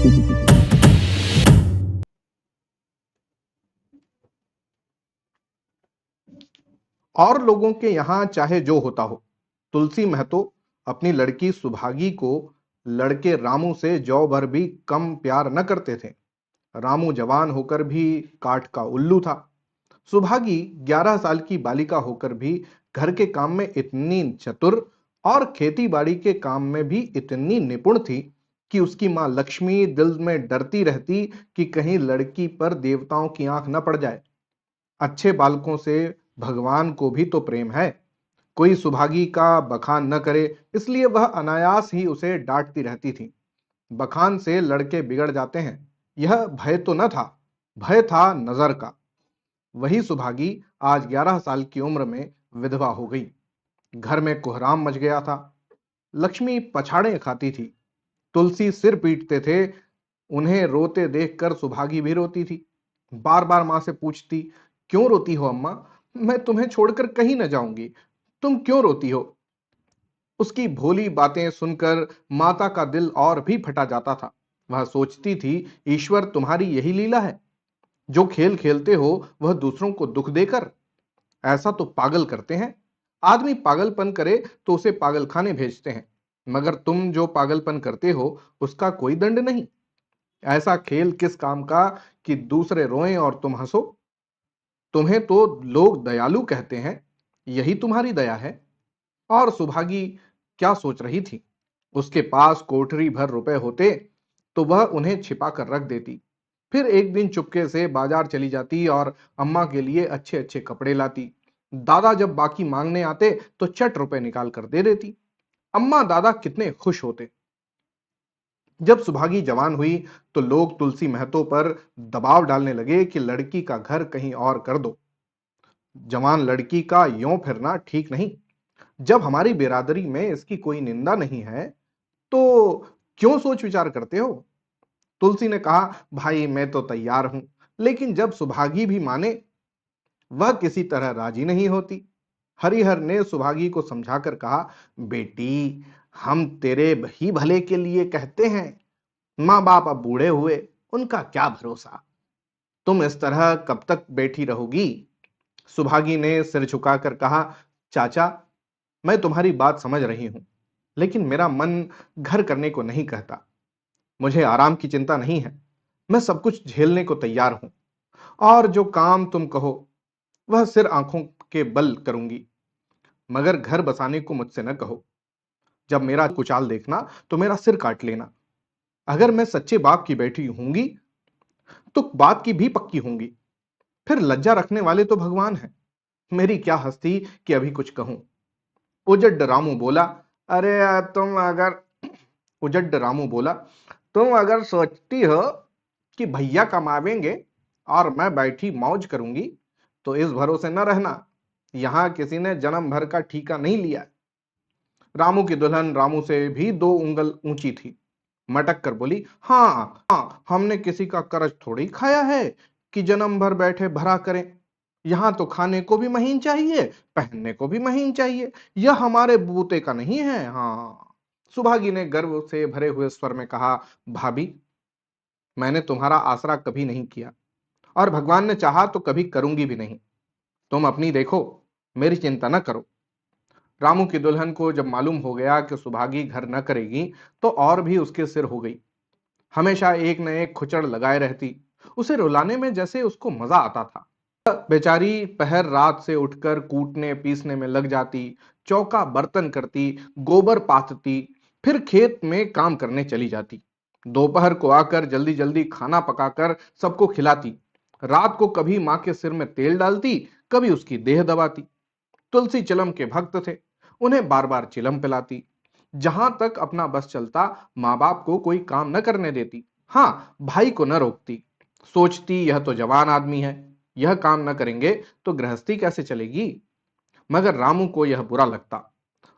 और लोगों के यहाँ चाहे जो होता हो, तुलसी महतो अपनी लड़की सुभागी को लड़के रामू से जौ भर भी कम प्यार न करते थे। रामू जवान होकर भी काठ का उल्लू था। सुभागी 11 साल की बालिका होकर भी घर के काम में इतनी चतुर और खेती बाड़ी के काम में भी इतनी निपुण थी कि उसकी मां लक्ष्मी दिल में डरती रहती कि कहीं लड़की पर देवताओं की आंख न पड़ जाए। अच्छे बालकों से भगवान को भी तो प्रेम है। कोई सुभागी का बखान न करे, इसलिए वह अनायास ही उसे डांटती रहती थी। बखान से लड़के बिगड़ जाते हैं, यह भय तो न था, भय था नजर का। वही सुभागी आज 11 साल की उम्र में विधवा हो गई। घर में कोहराम मच गया था। लक्ष्मी पछाड़े खाती थी, तुलसी सिर पीटते थे। उन्हें रोते देखकर सुभागी भी रोती थी। बार बार मां से पूछती, क्यों रोती हो अम्मा? मैं तुम्हें छोड़कर कहीं न जाऊंगी, तुम क्यों रोती हो? उसकी भोली बातें सुनकर माता का दिल और भी फटा जाता था। वह सोचती थी, ईश्वर तुम्हारी यही लीला है, जो खेल खेलते हो वह दूसरों को दुख देकर। ऐसा तो पागल करते हैं। आदमी पागलपन करे तो उसे पागलखाने भेजते हैं, मगर तुम जो पागलपन करते हो उसका कोई दंड नहीं। ऐसा खेल किस काम का कि दूसरे रोएं और तुम हंसो? तुम्हें तो लोग दयालु कहते हैं, यही तुम्हारी दया है। और सुभागी क्या सोच रही थी? उसके पास कोठरी भर रुपए होते तो वह उन्हें छिपा कर रख देती। फिर एक दिन चुपके से बाजार चली जाती और अम्मा के लिए अच्छे अच्छे कपड़े लाती। दादा जब बाकी मांगने आते तो चट रुपए निकाल कर दे देती। अम्मा दादा कितने खुश होते। जब सुभागी जवान हुई तो लोग तुलसी महतो पर दबाव डालने लगे कि लड़की का घर कहीं और कर दो। जवान लड़की का यों फिरना ठीक नहीं। जब हमारी बिरादरी में इसकी कोई निंदा नहीं है तो क्यों सोच विचार करते हो? तुलसी ने कहा, भाई मैं तो तैयार हूं, लेकिन जब सुभागी भी माने। वह किसी तरह राजी नहीं होती। हरिहर ने सुभागी को समझाकर कहा, बेटी हम तेरे ही भले के लिए कहते हैं। माँ बाप अब बूढ़े हुए, उनका क्या भरोसा। तुम इस तरह कब तक बैठी रहोगी? सुभागी ने सिर झुकाकर कहा, चाचा मैं तुम्हारी बात समझ रही हूं, लेकिन मेरा मन घर करने को नहीं कहता। मुझे आराम की चिंता नहीं है, मैं सब कुछ झेलने को तैयार हूं। और जो काम तुम कहो वह सिर आंखों के बल करूंगी, मगर घर बसाने को मुझसे न कहो। जब मेरा कुचाल देखना तो मेरा सिर काट लेना। अगर मैं सच्चे बाप की बेटी होंगी तो बात की भी पक्की होंगी। फिर लज्जा रखने वाले तो भगवान हैं। मेरी क्या हस्ती कि अभी कुछ कहूं। उजड्ड रामू बोला, अरे तुम अगर उजड्ड रामू बोला, तुम अगर सोचती हो कि भैया कमावेंगे और मैं बैठी मौज करूंगी तो इस भरोसे न रहना, यहां किसी ने जन्म भर का ठीका नहीं लिया। रामू की दुल्हन रामू से भी 2 उंगल ऊंची थी। मटक कर बोली, हाँ हाँ, हमने किसी का कर्ज थोड़ी खाया है कि जन्म भर बैठे भरा करें। यहां तो खाने को भी महीन चाहिए, पहनने को भी महीन चाहिए। यह हमारे बूते का नहीं है। हाँ, सुभागी ने गर्व से भरे हुए स्वर में कहा, भाभी मैंने तुम्हारा आसरा कभी नहीं किया और भगवान ने चाहा तो कभी करूंगी भी नहीं। तुम अपनी देखो, मेरी चिंता न करो। रामू की दुल्हन को जब मालूम हो गया कि सुभागी घर न करेगी तो और भी उसके सिर हो गई। हमेशा एक न एक खुचड़ लगाए रहती। उसे रुलाने में जैसे उसको मजा आता था। बेचारी पहर रात से उठकर कूटने पीसने में लग जाती, चौका बर्तन करती, गोबर पाथती, फिर खेत में काम करने चली जाती। दोपहर को आकर जल्दी जल्दी खाना पकाकर सबको खिलाती। रात को कभी मां के सिर में तेल डालती, कभी उसकी देह दबाती। तुलसी चिलम के भक्त थे, उन्हें बार बार चिलम पिलाती। जहां तक अपना बस चलता माँ बाप को कोई काम न करने देती। हाँ, भाई को न रोकती। सोचती यह तो जवान आदमी है, यह काम न करेंगे तो गृहस्थी कैसे चलेगी। मगर रामू को यह बुरा लगता।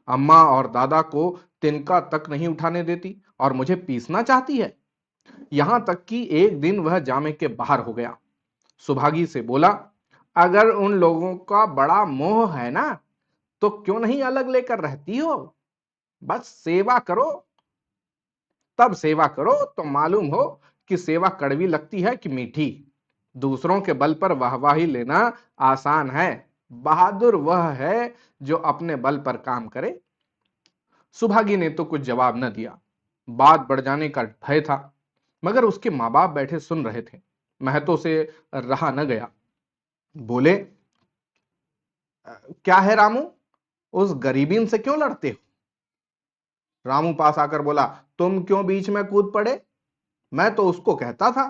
अम्मा और दादा को तिनका तक नहीं उठाने देती और मुझे पीसना चाहती है। यहां तक कि एक दिन वह जामे के बाहर हो गया। सुभागी से बोला, अगर उन लोगों का बड़ा मोह है ना तो क्यों नहीं अलग लेकर रहती हो? बस सेवा करो। तब सेवा करो तो मालूम हो कि सेवा कड़वी लगती है कि मीठी। दूसरों के बल पर वाहवाही लेना आसान है, बहादुर वह है जो अपने बल पर काम करे। सुभागी ने तो कुछ जवाब न दिया। बात बढ़ जाने का भय था, मगर उसके माँ बाप बैठे सुन रहे थे। महतो से रहा न गया। बोले, क्या है रामू, उस गरीबीन से क्यों लड़ते हो? रामू पास आकर बोला, तुम क्यों बीच में कूद पड़े? मैं तो उसको कहता था।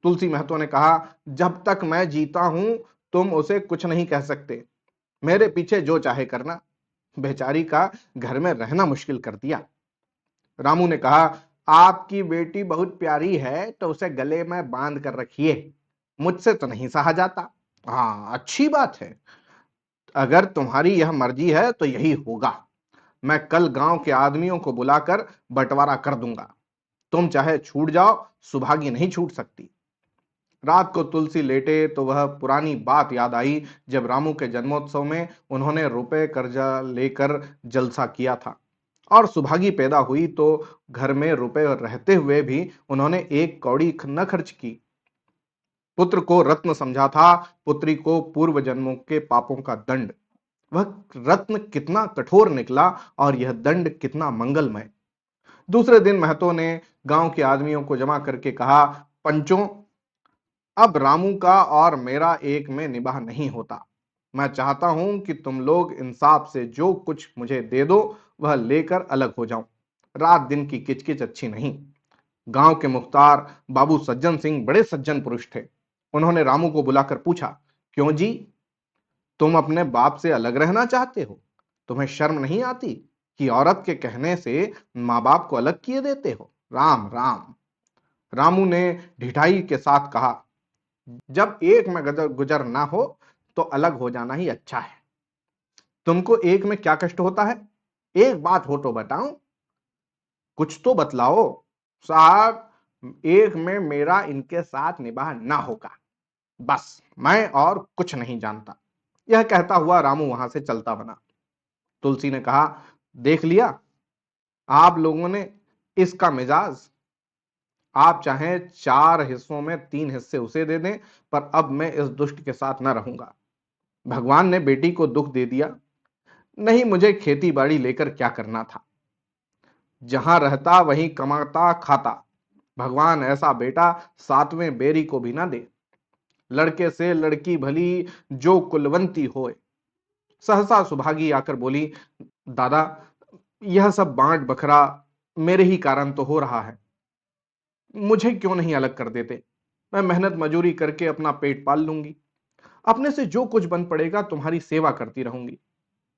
तुलसी महतो ने कहा, जब तक मैं जीता हूं तुम उसे कुछ नहीं कह सकते। मेरे पीछे जो चाहे करना। बेचारी का घर में रहना मुश्किल कर दिया। रामू ने कहा, आपकी बेटी बहुत प्यारी है तो उसे गले में बांध कर रखिए, मुझसे तो नहीं सहा जाता। हाँ, अच्छी बात है। अगर तुम्हारी यह मर्जी है तो यही होगा। मैं कल गांव के आदमियों को बुलाकर बंटवारा कर दूंगा। तुम चाहे छूट जाओ, सुभागी नहीं छूट सकती। रात को तुलसी लेटे तो वह पुरानी बात याद आई, जब रामू के जन्मोत्सव में उन्होंने रुपए कर्जा लेकर जलसा किया था और सुभागी पैदा हुई तो घर में रुपए रहते हुए भी उन्होंने एक कौड़ी न खर्च की। पुत्र को रत्न समझा था, पुत्री को पूर्व जन्मों के पापों का दंड। वह रत्न कितना कठोर निकला और यह दंड कितना मंगलमय। दूसरे दिन महतो ने गांव के आदमियों को जमा करके कहा, पंचों, अब रामू का और मेरा एक में निबाह नहीं होता। मैं चाहता हूं कि तुम लोग इंसाफ से जो कुछ मुझे दे दो वह लेकर अलग हो जाऊं। रात दिन की किचकिच अच्छी नहीं। गांव के मुख्तार बाबू सज्जन सिंह बड़े सज्जन पुरुष थे। उन्होंने रामू को बुलाकर पूछा, क्यों जी, तुम अपने बाप से अलग रहना चाहते हो? तुम्हें शर्म नहीं आती कि औरत के कहने से माँ बाप को अलग किए देते हो? राम राम। रामू ने ढिठाई के साथ कहा, जब एक में गुजर ना हो तो अलग हो जाना ही अच्छा है। तुमको एक में क्या कष्ट होता है? एक बात हो तो बताओ, कुछ तो बतलाओ। साहब, एक में मेरा इनके साथ निबाह ना होगा, बस, मैं और कुछ नहीं जानता। यह कहता हुआ रामू वहां से चलता बना। तुलसी ने कहा, देख लिया आप लोगों ने इसका मिजाज। आप चाहें 4 हिस्सों में 3 हिस्से उसे दे दें, पर अब मैं इस दुष्ट के साथ न रहूंगा। भगवान ने बेटी को दुख दे दिया, नहीं मुझे खेती बाड़ी लेकर क्या करना था। जहां रहता वहीं कमाता खाता। भगवान ऐसा बेटा 7वें बेरी को भी ना दे। लड़के से लड़की भली जो कुलवंती होए। सहसा सुभागी आकर बोली, दादा, यह सब बांट बखरा मेरे ही कारण तो हो रहा है। मुझे क्यों नहीं अलग कर देते? मैं मेहनत मजूरी करके अपना पेट पाल लूंगी। अपने से जो कुछ बन पड़ेगा तुम्हारी सेवा करती रहूंगी,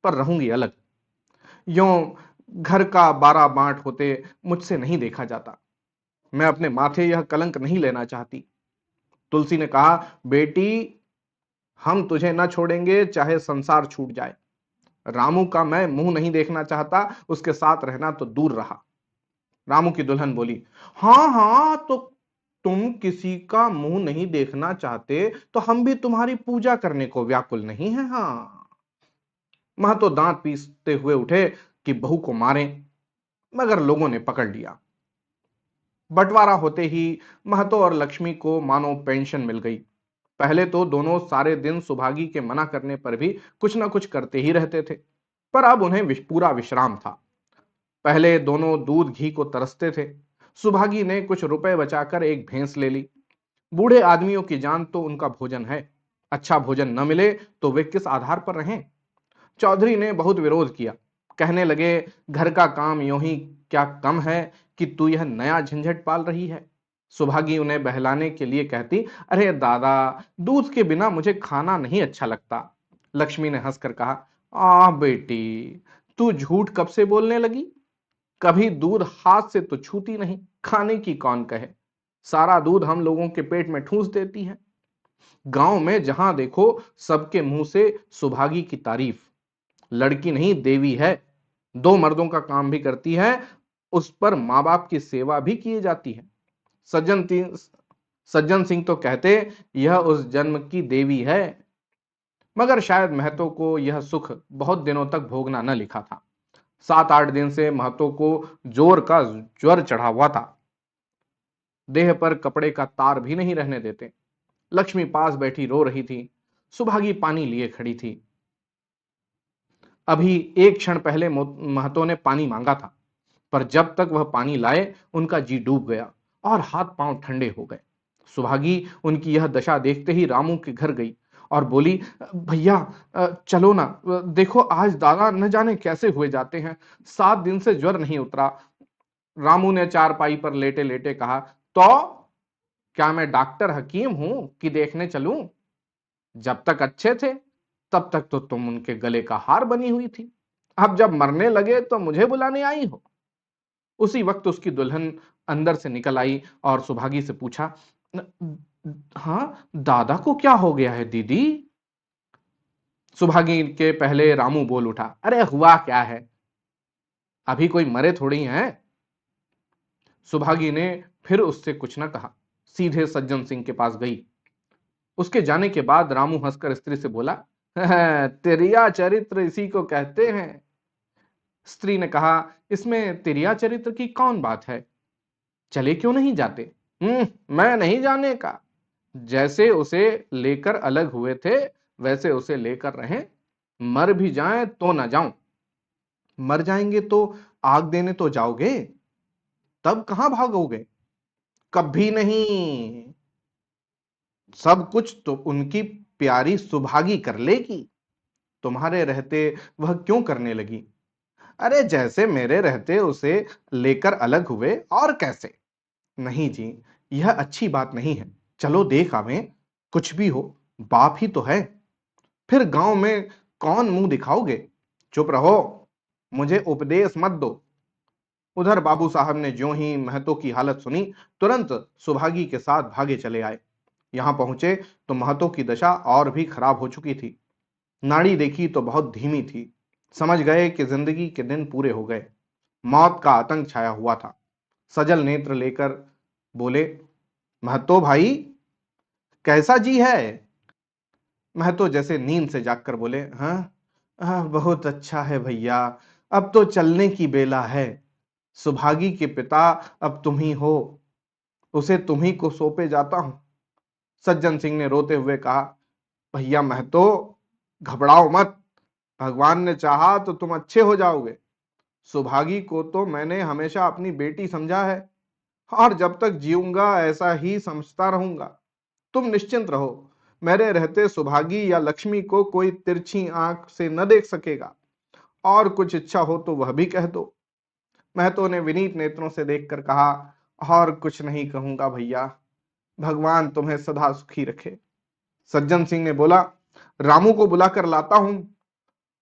पर रहूंगी अलग। यों घर का 12 बांट होते मुझसे नहीं देखा जाता। मैं अपने माथे यह कलंक नहीं लेना चाहती। तुलसी ने कहा, बेटी, हम तुझे न छोड़ेंगे चाहे संसार छूट जाए। रामू का मैं मुंह नहीं देखना चाहता, उसके साथ रहना तो दूर रहा। रामू की दुल्हन बोली, हाँ हाँ, तो तुम किसी का मुंह नहीं देखना चाहते तो हम भी तुम्हारी पूजा करने को व्याकुल नहीं है। हाँ। महतो दांत पीसते हुए उठे कि बहू को मारें, मगर लोगों ने पकड़ लिया। बंटवारा होते ही महतो और लक्ष्मी को मानो पेंशन मिल गई। पहले तो दोनों सारे दिन सुभागी के मना करने पर भी कुछ न कुछ करते ही रहते थे, पर अब उन्हें पूरा विश्राम था। पहले दोनों दूध घी को तरसते थे। सुभागी ने कुछ रुपए बचाकर एक भैंस ले ली। बूढ़े आदमियों की जान तो उनका भोजन है, अच्छा भोजन न मिले तो वे किस आधार पर रहें? चौधरी ने बहुत विरोध किया। कहने लगे, घर का काम यूं ही क्या कम है कि तू यह नया झंझट पाल रही है? सुभागी उन्हें बहलाने के लिए कहती, अरे दादा, दूध के बिना मुझे खाना नहीं अच्छा लगता। लक्ष्मी ने हंसकर कहा, बेटी, तू झूठ कब से बोलने लगी? कभी दूध हाथ से तो छूती नहीं, खाने की कौन कहे। सारा दूध हम लोगों के पेट में ठूंस देती है। गांव में जहां देखो सबके मुंह से सुभागी की तारीफ। लड़की नहीं देवी है, 2 मर्दों का काम भी करती है, उस पर माँ बाप की सेवा भी की जाती है। सज्जन सिंह तो कहते यह उस जन्म की देवी है, मगर शायद महतो को यह सुख बहुत दिनों तक भोगना न लिखा था। 7-8 दिन से महतो को जोर का ज्वर चढ़ा हुआ था। देह पर कपड़े का तार भी नहीं रहने देते। लक्ष्मी पास बैठी रो रही थी। सुभागी पानी लिए खड़ी थी। अभी एक क्षण पहले महतो ने पानी मांगा था, पर जब तक वह पानी लाए उनका जी डूब गया और हाथ पांव ठंडे हो गए। सुभागी उनकी यह दशा देखते ही रामू के घर गई और बोली, भैया चलो ना, देखो आज दादा न जाने कैसे हुए जाते हैं, 7 दिन से ज्वर नहीं उतरा। रामू ने चारपाई पर लेटे लेटे कहा, तो क्या मैं डॉक्टर हकीम हूं कि देखने चलूं? जब तक अच्छे थे तब तक तो तुम उनके गले का हार बनी हुई थी, अब जब मरने लगे तो मुझे बुलाने आई हो। उसी वक्त उसकी दुल्हन अंदर से निकल आई और सुभागी से पूछा, हाँ दादा को क्या हो गया है दीदी? सुभागी के पहले रामू बोल उठा, अरे हुआ क्या है, अभी कोई मरे थोड़ी हैं। सुभागी ने फिर उससे कुछ न कहा, सीधे सज्जन सिंह के पास गई। उसके जाने के बाद रामू हंसकर स्त्री से बोला, तिरिया चरित्र इसी को कहते हैं। स्त्री ने कहा, इसमें तिरिया चरित्र की कौन बात है, चले क्यों नहीं जाते? मैं नहीं जाने का, जैसे उसे लेकर अलग हुए थे वैसे उसे लेकर रहें, मर भी जाएं तो ना जाऊं। मर जाएंगे तो आग देने तो जाओगे, तब कहां भागोगे? कभी नहीं, सब कुछ तो उनकी प्यारी सुभागी कर लेगी, तुम्हारे रहते वह क्यों करने लगी? अरे जैसे मेरे रहते उसे लेकर अलग हुए और कैसे। नहीं जी, यह अच्छी बात नहीं है, चलो देख आवें, कुछ भी हो बाप ही तो है, फिर गांव में कौन मुंह दिखाओगे? चुप रहो, मुझे उपदेश मत दो। उधर बाबू साहब ने ज्यों ही महतो की हालत सुनी, तुरंत सुभागी के साथ भागे चले आए। यहां पहुंचे तो महतो की दशा और भी खराब हो चुकी थी। नाड़ी देखी तो बहुत धीमी थी। समझ गए कि जिंदगी के दिन पूरे हो गए। मौत का आतंक छाया हुआ था। सजल नेत्र लेकर बोले, महतो भाई कैसा जी है? महतो जैसे नींद से जागकर बोले, हाँ बहुत अच्छा है भैया, अब तो चलने की बेला है। सुभागी के पिता अब तुम ही हो, उसे तुम ही को सौंपे जाता हूं। सज्जन सिंह ने रोते हुए कहा, भैया महतो घबराओ मत, भगवान ने चाहा तो तुम अच्छे हो जाओगे। सुभागी को तो मैंने हमेशा अपनी बेटी समझा है और जब तक जीऊंगा ऐसा ही समझता रहूंगा। तुम निश्चिंत रहो, मेरे रहते सुभागी या लक्ष्मी को कोई तिरछी आंख से न देख सकेगा, और कुछ इच्छा हो तो वह भी कह दो। महतो ने विनीत नेत्रों से देखकर कहा, और कुछ नहीं कहूंगा भैया, भगवान तुम्हें सदा सुखी रखे। सज्जन सिंह ने बोला, रामू को बुलाकर लाता हूं,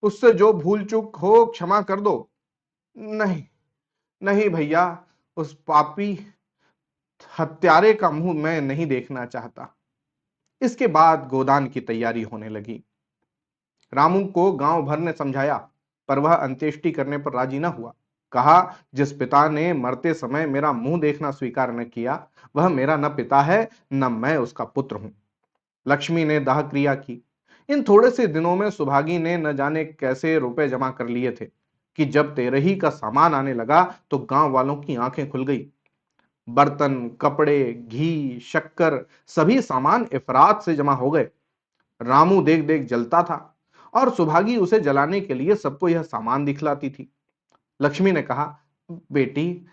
उससे जो भूल चूक हो क्षमा कर दो। नहीं नहीं भैया, उस पापी हत्यारे का मुंह मैं नहीं देखना चाहता। इसके बाद गोदान की तैयारी होने लगी। रामू को गांव भर ने समझाया, पर वह अंत्येष्टि करने पर राजी न हुआ। कहा, जिस पिता ने मरते समय मेरा मुंह देखना स्वीकार न किया, वह मेरा न पिता है न मैं उसका पुत्र हूं। लक्ष्मी ने दाह क्रिया की। इन थोड़े से दिनों में सुभागी ने न जाने कैसे रुपए जमा कर लिए थे कि जब तेरही का सामान आने लगा तो गांव वालों की आंखें खुल गई। बर्तन, कपड़े, घी, शक्कर, सभी सामान इफरात से जमा हो गए। रामू देख देख जलता था और सुभागी उसे जलाने के लिए सबको यह सामान दिखलाती थी। लक्ष्मी ने कहा, बेटी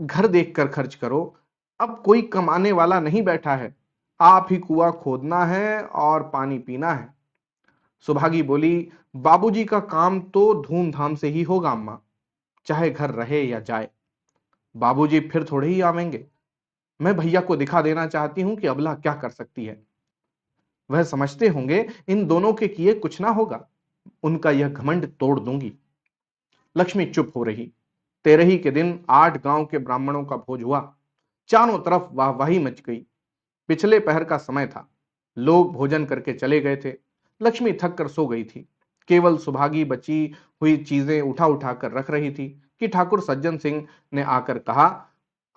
घर देखकर खर्च करो, अब कोई कमाने वाला नहीं बैठा है, आप ही कुआं खोदना है और पानी पीना है। सुभागी बोली, बाबूजी का काम तो धूमधाम से ही होगा अम्मा, चाहे घर रहे या जाए। बाबूजी फिर थोड़े ही आवेंगे। मैं भैया को दिखा देना चाहती हूं कि अबला क्या कर सकती है। वह समझते होंगे इन दोनों के किए कुछ ना होगा, उनका यह घमंड तोड़ दूंगी। लक्ष्मी चुप हो रही। तेरही के दिन 8 गांव के ब्राह्मणों का भोज हुआ। चारों तरफ वाहवाही मच गई। पिछले पहर का समय था। लोग भोजन करके चले गए थे। लक्ष्मी थक कर सो गई थी। केवल सुभागी बची हुई चीजें उठा उठा कर रख रही थी कि ठाकुर सज्जन सिंह ने आकर कहा,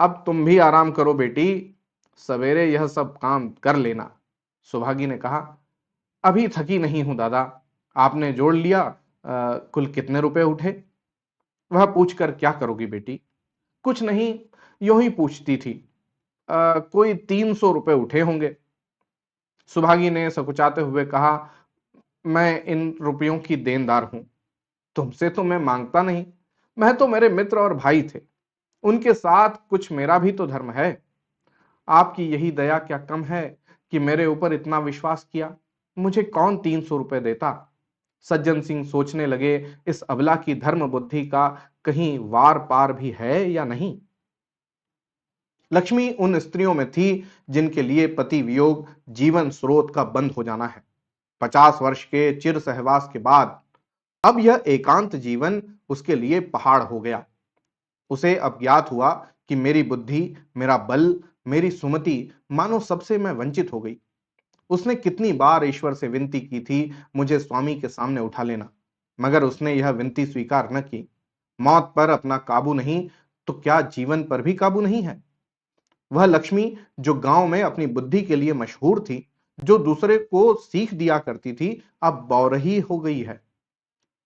अब तुम भी आराम करो बेटी, सवेरे यह सब काम कर लेना। सुभागी ने कहा, अभी थकी नहीं हूं दादा। आपने जोड़ लिया कुल कितने रुपए उठे? वह पूछकर क्या करोगी बेटी? कुछ नहीं, यूं ही पूछती थी। कोई 300 रुपए उठे होंगे। सुभागी ने सकुचाते हुए कहा, मैं इन रुपयों की देनदार हूं। तुमसे तो मैं मांगता नहीं। मैं तो मेरे मित्र और भाई थे, उनके साथ कुछ मेरा भी तो धर्म है। आपकी यही दया क्या कम है कि मेरे ऊपर इतना विश्वास किया? मुझे कौन 300 रुपए देता? सज्जन सिंह सोचने लगे, इस अबला की धर्म बुद्धि का कहीं वार पार भी है या नहीं। लक्ष्मी उन स्त्रियों में थी जिनके लिए पति वियोग जीवन स्रोत का बंद हो जाना है। 50 वर्ष के चिर सहवास के बाद अब यह एकांत जीवन उसके लिए पहाड़ हो गया। उसे अब ज्ञात हुआ कि मेरी बुद्धि, मेरा बल, मेरी सुमति मानो सबसे मैं वंचित हो गई। उसने कितनी बार ईश्वर से विनती की थी, मुझे स्वामी के सामने उठा लेना, मगर उसने यह विनती स्वीकार न की। मौत पर अपना काबू नहीं तो क्या जीवन पर भी काबू नहीं है? वह लक्ष्मी जो गांव में अपनी बुद्धि के लिए मशहूर थी, जो दूसरे को सीख दिया करती थी, अब बौरही हो गई है।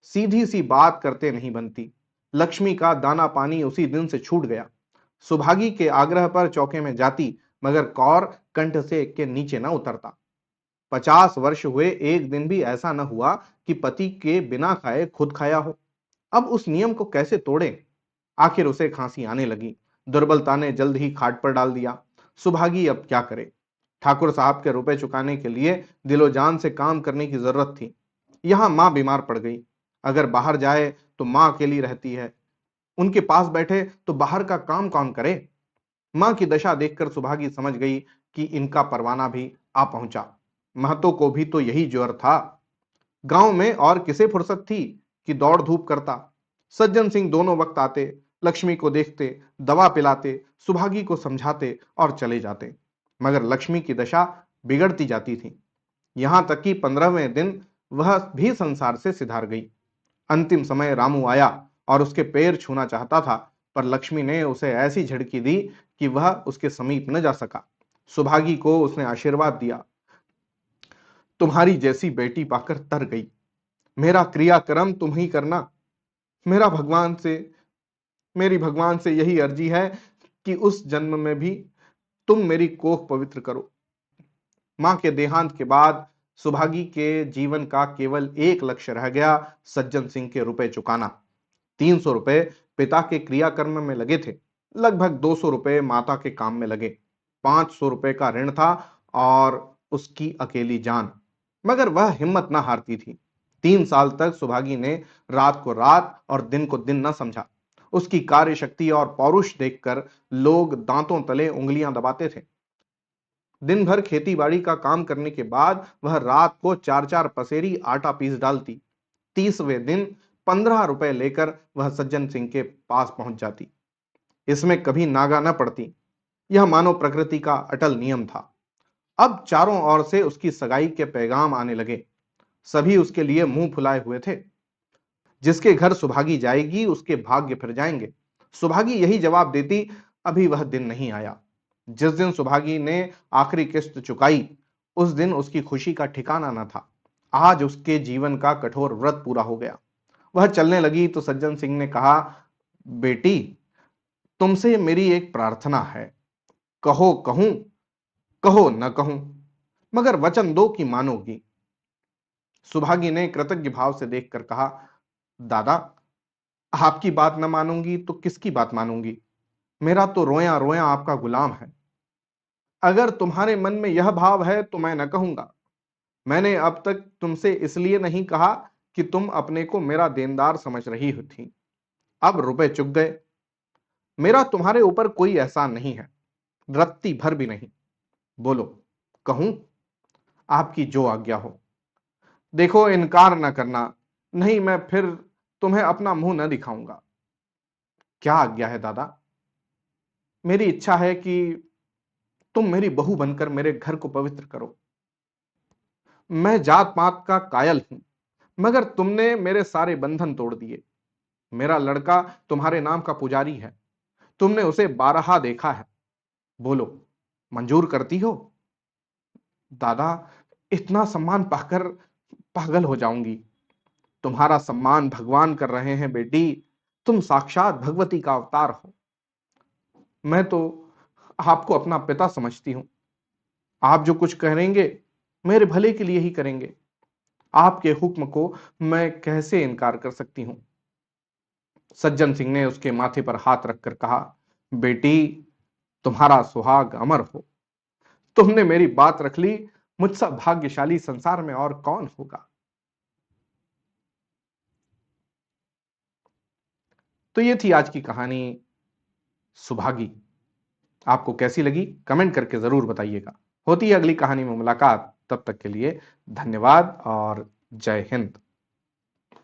सीधी सी बात करते नहीं बनती। लक्ष्मी का दाना पानी उसी दिन से छूट गया। सुभागी के आग्रह पर चौके में जाती, मगर कौर कंठ से के नीचे न उतरता। 50 वर्ष हुए, एक दिन भी ऐसा न हुआ कि पति के बिना खाए खुद खाया हो। अब उस नियम को कैसे तोड़े? आखिर उसे खांसी आने लगी। दुर्बलता ने जल्द ही खाट पर डाल दिया। सुभागी अब क्या करे? ठाकुर साहब के रुपए चुकाने के लिए दिलो जान से काम करने की जरूरत थी। यहां मां बीमार पड़ गई। अगर बाहर जाए तो मां अकेली रहती है। उनके पास बैठे तो बाहर का काम कौन करे? मां की दशा देखकर सुभागी समझ गई कि इनका परवाना भी आ पहुंचा। महतो को भी तो यही ज्वर था। गांव में और किसे फुर्सत थी कि दौड़ धूप करता। सज्जन सिंह दोनों वक्त आते, लक्ष्मी को देखते, दवा पिलाते, सुभागी को समझाते और चले जाते, मगर लक्ष्मी की दशा बिगड़ती जाती थी। यहां तक कि 15वें दिन वह भी संसार से सिधार गई। अंतिम समय रामू आया और उसके पैर छूना चाहता था, पर लक्ष्मी ने उसे ऐसी झिड़की दी कि वह उसके समीप न जा सका। सुभागी को उसने आशीर्वाद दिया, तुम्हारी जैसी बेटी पाकर तर गई। मेरा क्रियाक्रम तुम ही करना। मेरा भगवान से मेरी भगवान से यही अर्जी है कि उस जन्म में भी तुम मेरी कोख पवित्र करो। मां के देहांत के बाद सुभागी के जीवन का केवल एक लक्ष्य रह गया, सज्जन सिंह के रुपए चुकाना। 300 रुपए पिता के क्रियाकर्म में लगे थे, लगभग 200 रुपए माता के काम में लगे। 500 रुपए का ऋण था और उसकी अकेली जान। मगर वह हिम्मत न हारती थी। 3 साल तक सुभागी ने रात को रात और दिन को दिन न समझा। उसकी कार्य शक्ति और पौरुष देखकर लोग दांतों तले उंगलियां दबाते थे। दिन भर खेती बाड़ी का काम करने के बाद वह रात को 4-4 पसेरी आटा पीस डालती। 30वें दिन 15 रुपए लेकर वह सज्जन सिंह के पास पहुंच जाती। इसमें कभी नागा न पड़ती। यह मानव प्रकृति का अटल नियम था। अब चारों ओर से उसकी सगाई के पैगाम आने लगे। सभी उसके लिए मुंह फुलाए हुए थे। जिसके घर सुभागी जाएगी उसके भाग्य फिर जाएंगे। सुभागी यही जवाब देती, अभी वह दिन नहीं आया। जिस दिन सुभागी ने आखिरी किस्त चुकाई, उस दिन उसकी खुशी का ठिकाना न था। आज उसके जीवन का कठोर व्रत पूरा हो गया। वह चलने लगी तो सज्जन सिंह ने कहा, बेटी, तुमसे मेरी एक प्रार्थना है। कहो कहूं, कहो न कहूं, मगर वचन दो कि मानोगी। सुभागी ने कृतज्ञ भाव से देखकर कहा, दादा, आपकी बात न मानूंगी तो किसकी बात मानूंगी? मेरा तो रोया रोया आपका गुलाम है। अगर तुम्हारे मन में यह भाव है तो मैं न कहूंगा। मैंने अब तक तुमसे इसलिए नहीं कहा कि तुम अपने को मेरा देनदार समझ रही थी। अब रुपए चुक गए। मेरा तुम्हारे ऊपर कोई एहसान नहीं है, रत्ती भर भी नहीं। बोलो, कहूं? आपकी जो आज्ञा हो। देखो, इनकार न करना, नहीं मैं फिर तुम्हें अपना मुंह न दिखाऊंगा। क्या आज्ञा है दादा? मेरी इच्छा है कि तुम मेरी बहू बनकर मेरे घर को पवित्र करो। मैं जात पात का कायल हूं, मगर तुमने मेरे सारे बंधन तोड़ दिए। मेरा लड़का तुम्हारे नाम का पुजारी है। तुमने उसे बारहा देखा है। बोलो, मंजूर करती हो? दादा, इतना सम्मान पाकर पागल हो जाऊंगी। तुम्हारा सम्मान भगवान कर रहे हैं बेटी। तुम साक्षात भगवती का अवतार हो। मैं तो आपको अपना पिता समझती हूं। आप जो कुछ करेंगे मेरे भले के लिए ही करेंगे। आपके हुक्म को मैं कैसे इनकार कर सकती हूं। सज्जन सिंह ने उसके माथे पर हाथ रखकर कहा, बेटी, तुम्हारा सुहाग अमर हो। तुमने मेरी बात रख ली। मुझसे भाग्यशाली संसार में और कौन होगा। तो ये थी आज की कहानी सुभागी। आपको कैसी लगी कमेंट करके जरूर बताइएगा। होती है अगली कहानी में मुलाकात। तब तक के लिए धन्यवाद और जय हिंद।